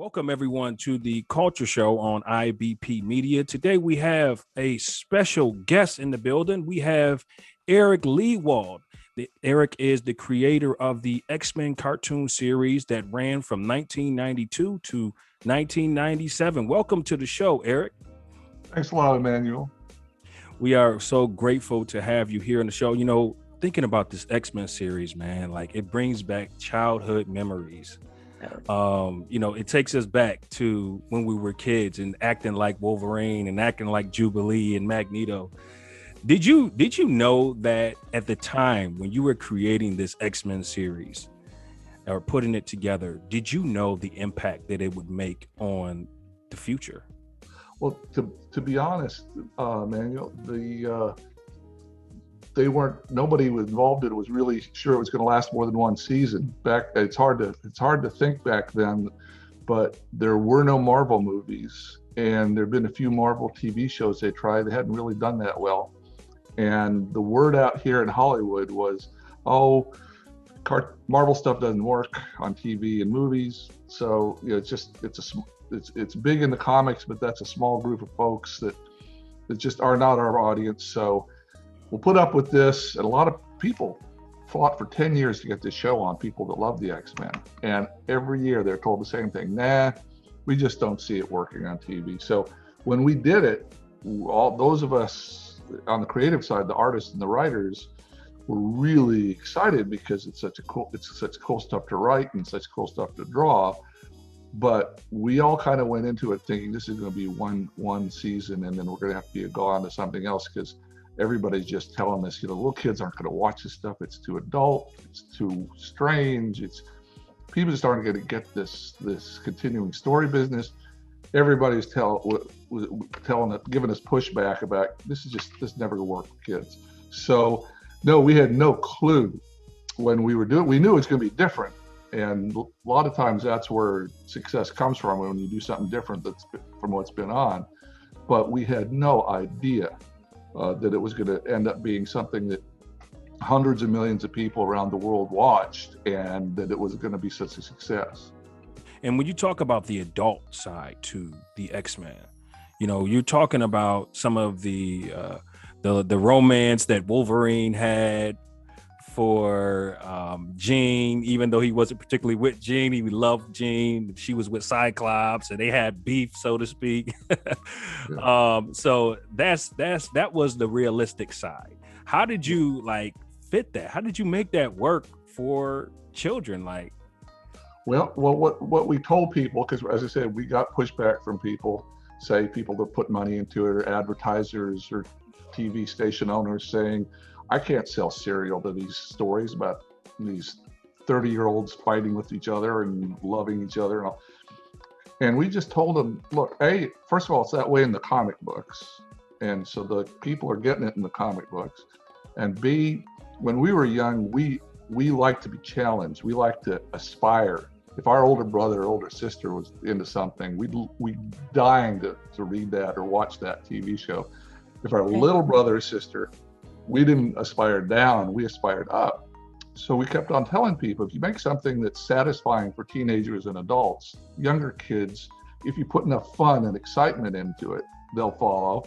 Welcome, everyone, to the Culture Show on IBP Media. Today, we have a special guest in the building. We have Eric Lewald. Eric is the creator of the X-Men cartoon series that ran from 1992 to 1997. Welcome to the show, Eric. Thanks a lot, Emmanuel. We are so grateful to have you here on the show. You know, thinking about this X-Men series, man, like it brings back childhood memories. It takes us back to when we were kids and acting like Wolverine and acting like Jubilee and Magneto. Did you know that at the time when you were creating this X-Men series or putting it together, did you know the impact that it would make on the future? Well, to be honest, Manuel, nobody was involved in it was really sure it was going to last more than one season. It's hard to think back then, but there were no Marvel movies, and there have been a few Marvel TV shows they tried. They hadn't really done that well, and the word out here in Hollywood was, Marvel stuff doesn't work on TV and movies. So it's big in the comics, but that's a small group of folks that just are not our audience. So we'll put up with this. And a lot of people fought for 10 years to get this show on, people that love the X-Men. And every year they're told the same thing. Nah, we just don't see it working on TV. So when we did it, all those of us on the creative side, the artists and the writers, were really excited because it's such cool stuff to write and such cool stuff to draw. But we all kind of went into it thinking this is going to be one season, and then we're going to have to go on to something else because everybody's just telling us, little kids aren't going to watch this stuff. It's too adult. It's too strange. People just aren't going to get this continuing story business. Everybody's giving us pushback about this never going to work for kids. So no, we had no clue when we were doing. We knew it's going to be different, and a lot of times that's where success comes from, when you do something different from what's been on. But we had no idea that it was going to end up being something that hundreds of millions of people around the world watched, and that it was going to be such a success. And when you talk about the adult side to the X-Men, you're talking about some of the romance that Wolverine had for Jean. Even though he wasn't particularly with Jean, he loved Jean. She was with Cyclops, and they had beef, so to speak. Yeah. So that was the realistic side. How did you fit that? How did you make that work for children? Well, what we told people, because as I said, we got pushback from people that put money into it, or advertisers or TV station owners saying, I can't sell cereal to these stories about these 30-year-olds fighting with each other and loving each other. And we just told them, look, A, first of all, it's that way in the comic books. And so the people are getting it in the comic books. And B, when we were young, we like to be challenged. We like to aspire. If our older brother or older sister was into something, we'd dying to read that or watch that TV show. If our little brother or sister, we didn't aspire down, we aspired up. So we kept on telling people, if you make something that's satisfying for teenagers and adults, younger kids, if you put enough fun and excitement into it, they'll follow.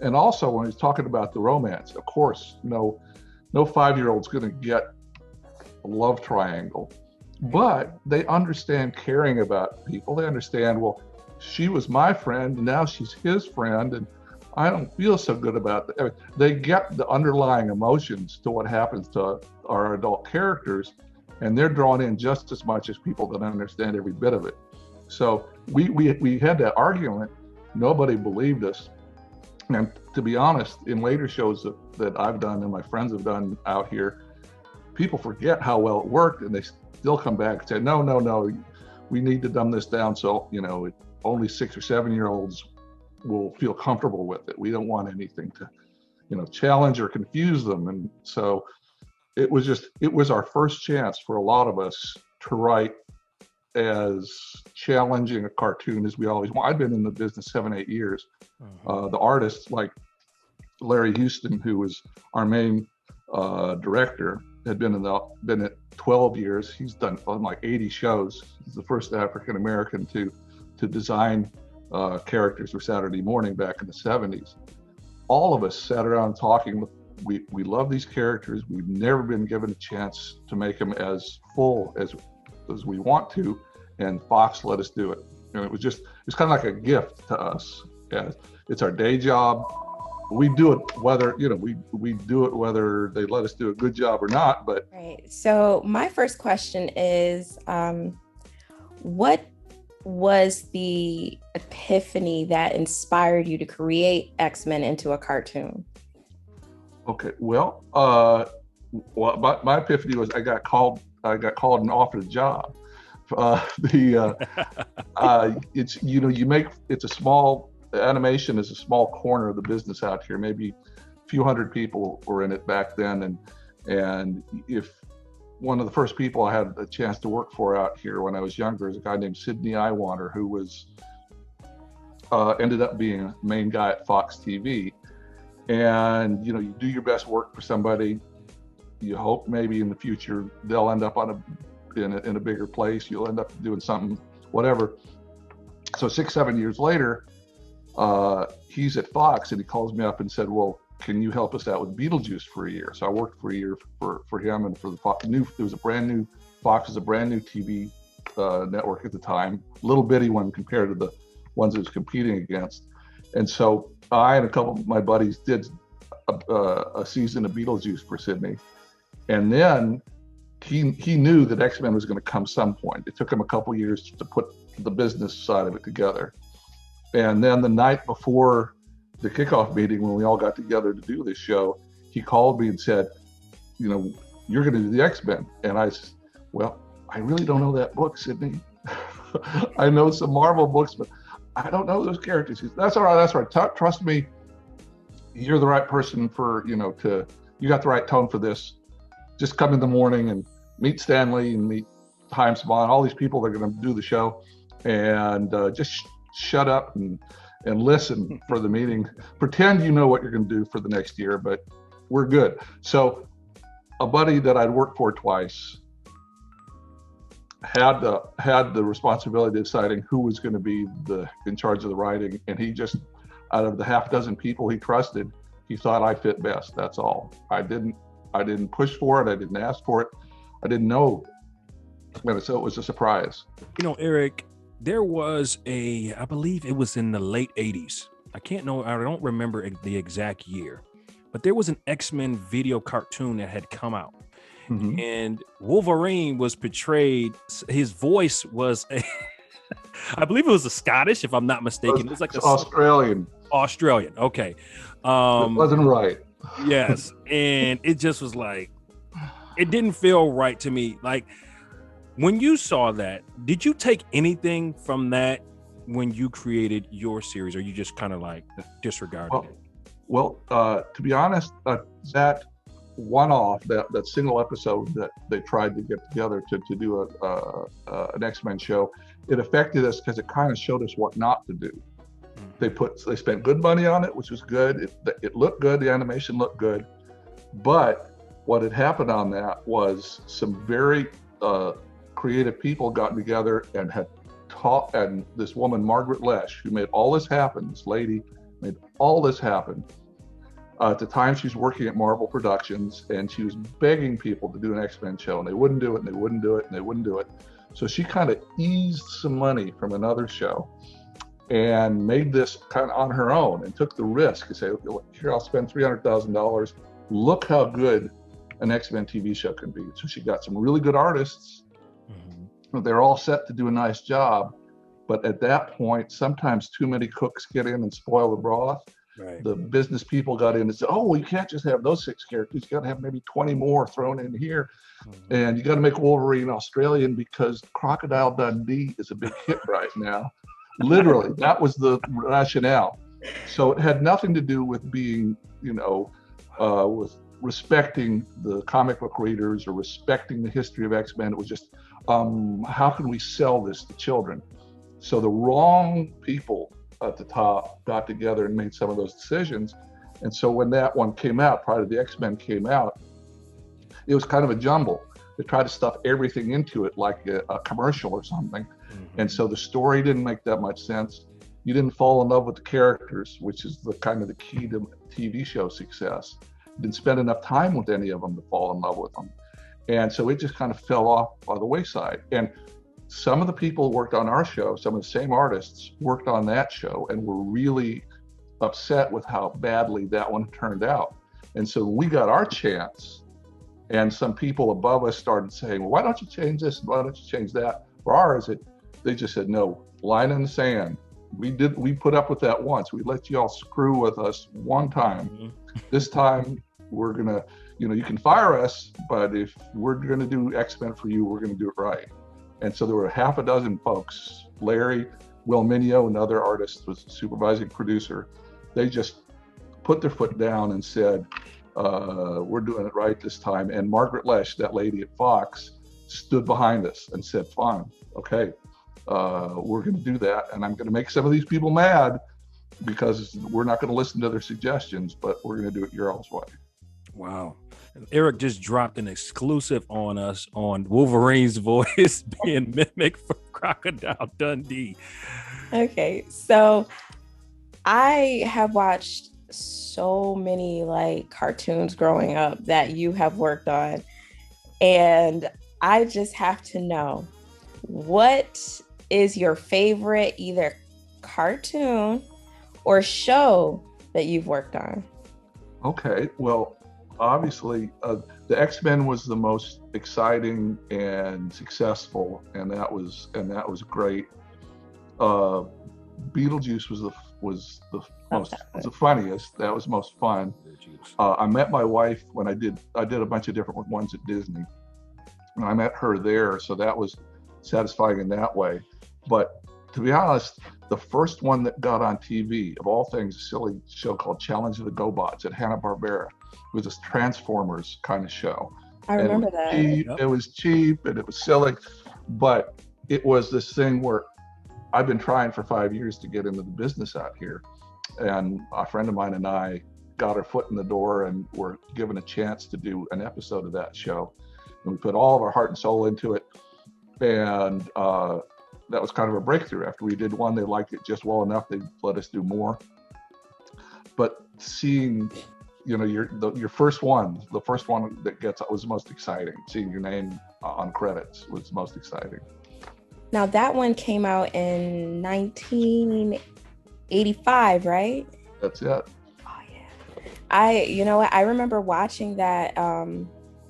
And also when he's talking about the romance, of course, no 5-year-old's gonna get a love triangle, but they understand caring about people. They understand, well, she was my friend, and now she's his friend, and I don't feel so good about it. They get the underlying emotions to what happens to our adult characters, and they're drawn in just as much as people that understand every bit of it. So we had that argument. Nobody believed us. And to be honest, in later shows that I've done and my friends have done out here, people forget how well it worked, and they still come back and say, no, we need to dumb this down so only 6 or 7-year-olds will feel comfortable with it. We don't want anything to challenge or confuse them. And so it was our first chance for a lot of us to write as challenging a cartoon as we always want. I've been in the business 7-8 years. The artists like Larry Houston, who was our main director, had been in it 12 years. He's done like 80 shows. He's the first African American to to design characters for Saturday morning back in the 70s. All of us sat around talking. We love these characters. We've never been given a chance to make them as full as we want to, and Fox let us do it. And it's kind of like a gift to us. Yeah, it's our day job. We do it whether, we do it whether they let us do a good job or not. But right. So my first question is, what was the epiphany that inspired you to create X-Men into a cartoon? Okay, well, my epiphany was I got called and offered a job. It's it's a small animation is a small corner of the business out here. Maybe a few hundred people were in it back then, and if one of the first people I had a chance to work for out here when I was younger is a guy named Sidney Iwander, who was ended up being a main guy at Fox TV. And you do your best work for somebody. You hope maybe in the future they'll end up in a bigger place. You'll end up doing something, whatever. So 6-7 years later, he's at Fox and he calls me up and said, "Well, can you help us out with Beetlejuice for a year?" So I worked for a year for him and for the Fox. Fox was a brand new TV network at the time, little bitty one compared to the ones it was competing against. And so I and a couple of my buddies did a season of Beetlejuice for Sidney. And then he knew that X-Men was going to come some point. It took him a couple of years to put the business side of it together. And then the night before the kickoff meeting, when we all got together to do this show, he called me and said, "You're going to do the X-Men." And I said, "Well, I really don't know that book, Sidney. I know some Marvel books, but I don't know those characters." He said, "That's all right. That's all right. Trust me. You're the right person you got the right tone for this. Just come in the morning and meet Stanley and meet Haim Saban, all these people that are going to do the show, and just shut up and listen for the meeting. Pretend you know what you're going to do for the next year, but we're good." So a buddy that I'd worked for twice had the responsibility of deciding who was going to be in charge of the writing, and he just, out of the half dozen people he trusted, he thought I fit best. That's all. I didn't push for it. I didn't ask for it. I didn't know. So it was a surprise. Eric, there was I believe it was in the late 80s. I don't remember the exact year, but there was an X-Men video cartoon that had come out. Mm-hmm. And Wolverine was portrayed, his voice was I believe it was a Scottish, if I'm not mistaken. It was like Australian. Okay. It wasn't right. Yes. And it just was like, it didn't feel right to me. Like, when you saw that, did you take anything from that when you created your series, or you just kind of like disregarded it? Well, to be honest, that one-off, that single episode that they tried to get together to do an X-Men show, it affected us because it kind of showed us what not to do. They spent good money on it, which was good. It looked good. The animation looked good. But what had happened on that was some very creative people got together and had taught, and this woman, Margaret Lesh, who made all this happen, this lady made all this happen. At the time, she was working at Marvel Productions, and she was begging people to do an X-Men show, and they wouldn't do it, and they wouldn't do it, and they wouldn't do it. So she kind of eased some money from another show and made this kind of on her own, and took the risk to say, "Okay, here, I'll spend $300,000. Look how good an X-Men TV show can be." So she got some really good artists. Mm-hmm. They're all set to do a nice job. But at that point, sometimes too many cooks get in and spoil the broth. Right. The business people got in and said, "Oh, well, you can't just have those 6 characters. You got to have maybe 20 more thrown in here. Mm-hmm. And you got to make Wolverine Australian because Crocodile Dundee is a big hit right now." Literally, that was the rationale. So it had nothing to do with being, with respecting the comic book readers or respecting the history of X-Men. It was just, how can we sell this to children? So the wrong people at the top got together and made some of those decisions. And so when that one came out, prior to the X-Men came out, it was kind of a jumble. They tried to stuff everything into it like a commercial or something. Mm-hmm. And so the story didn't make that much sense. You didn't fall in love with the characters, which is the kind of the key to TV show success. You didn't spend enough time with any of them to fall in love with them. And so it just kind of fell off by the wayside. And some of the people who worked on our show, some of the same artists worked on that show and were really upset with how badly that one turned out. And so we got our chance, and some people above us started saying, well, why don't you change this? Why don't you change that? For ours, they just said, no, line in the sand. We put up with that once. We let you all screw with us one time. Mm-hmm. This time we're gonna, you can fire us, but if we're gonna do X-Men for you, we're gonna do it right. And so there were half a dozen folks, Larry, Will Mineo, another artist, was the supervising producer. They just put their foot down and said, we're doing it right this time. And Margaret Lesh, that lady at Fox, stood behind us and said, fine, okay, we're going to do that. And I'm going to make some of these people mad because we're not going to listen to their suggestions, but we're going to do it your all's way. Wow. Eric just dropped an exclusive on us on Wolverine's voice being mimicked for Crocodile Dundee. Okay, so I have watched so many like cartoons growing up that you have worked on, and I just have to know, what is your favorite either cartoon or show that you've worked on? Okay, well, obviously the X-Men was the most exciting and successful, and that was great. Beetlejuice was the funniest. That was most fun. I met my wife when I did a bunch of different ones at Disney, and I met her there, so that was satisfying in that way. But to be honest, the first one that got on TV, of all things, a silly show called Challenge of the GoBots at Hanna-Barbera, was this Transformers kind of show. I remember that. It was cheap and it was silly, but it was this thing where I've been trying for 5 years to get into the business out here. And a friend of mine and I got our foot in the door and were given a chance to do an episode of that show. And we put all of our heart and soul into it. And that was kind of a breakthrough. After we did one, they liked it just well enough, they let us do more. But seeing, your first one, the first one that was the most exciting. Seeing your name on credits was most exciting. Now that one came out in 1985, right? That's it. Oh yeah. I remember watching that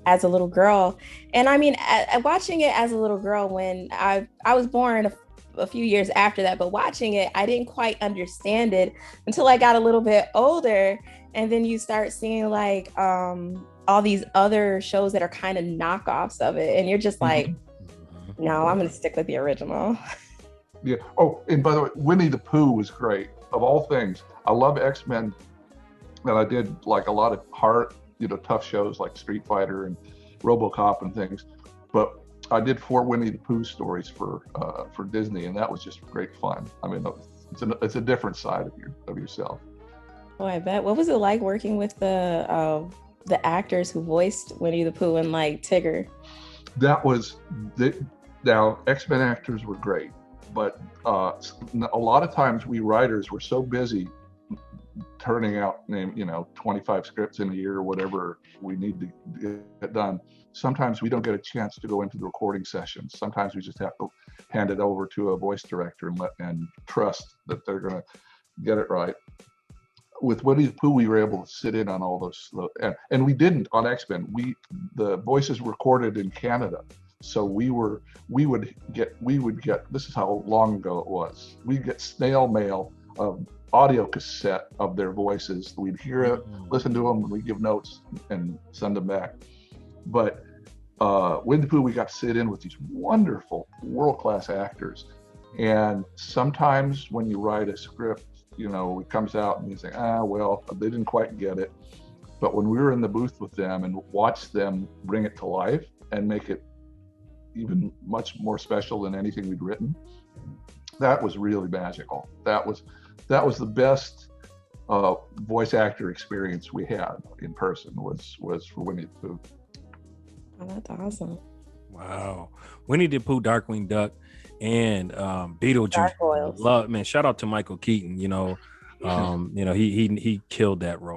as a little girl. And I mean, watching it as a little girl when I was born a few years after that, but watching it, I didn't quite understand it until I got a little bit older. And then you start seeing like all these other shows that are kind of knockoffs of it. And you're just like, no, I'm going to stick with the original. Yeah. Oh, and by the way, Winnie the Pooh was great. Of all things, I love X-Men. And I did like a lot of hard, tough shows like Street Fighter and RoboCop and things. But I did 4 Winnie the Pooh stories for Disney, and that was just great fun. I mean, it's a different side of yourself. Oh, I bet. What was it like working with the actors who voiced Winnie the Pooh and like Tigger? Now X-Men actors were great, but a lot of times we writers were so busy turning out 25 scripts in a year or whatever we need to get done. Sometimes we don't get a chance to go into the recording sessions. Sometimes we just have to hand it over to a voice director and trust that they're going to get it right. With Winnie the Pooh, we were able to sit in on all those, and we didn't on X-Men. The voices were recorded in Canada, so we would get. This is how long ago it was. We'd get snail mail of audio cassette of their voices. We'd hear it, listen to them, and we'd give notes and send them back. But Winnie the Pooh, we got to sit in with these wonderful world-class actors, and sometimes when you write a script, it comes out and you say, well, they didn't quite get it. But when we were in the booth with them and watched them bring it to life and make it even much more special than anything we'd written, that was really magical. That was the best voice actor experience we had in person was for Winnie the Pooh. Oh, that's awesome. Wow. Winnie the Pooh, Darkwing Duck and Beetlejuice. Gargoyles. Love, man. Shout out to Michael Keaton. You know, he killed that role.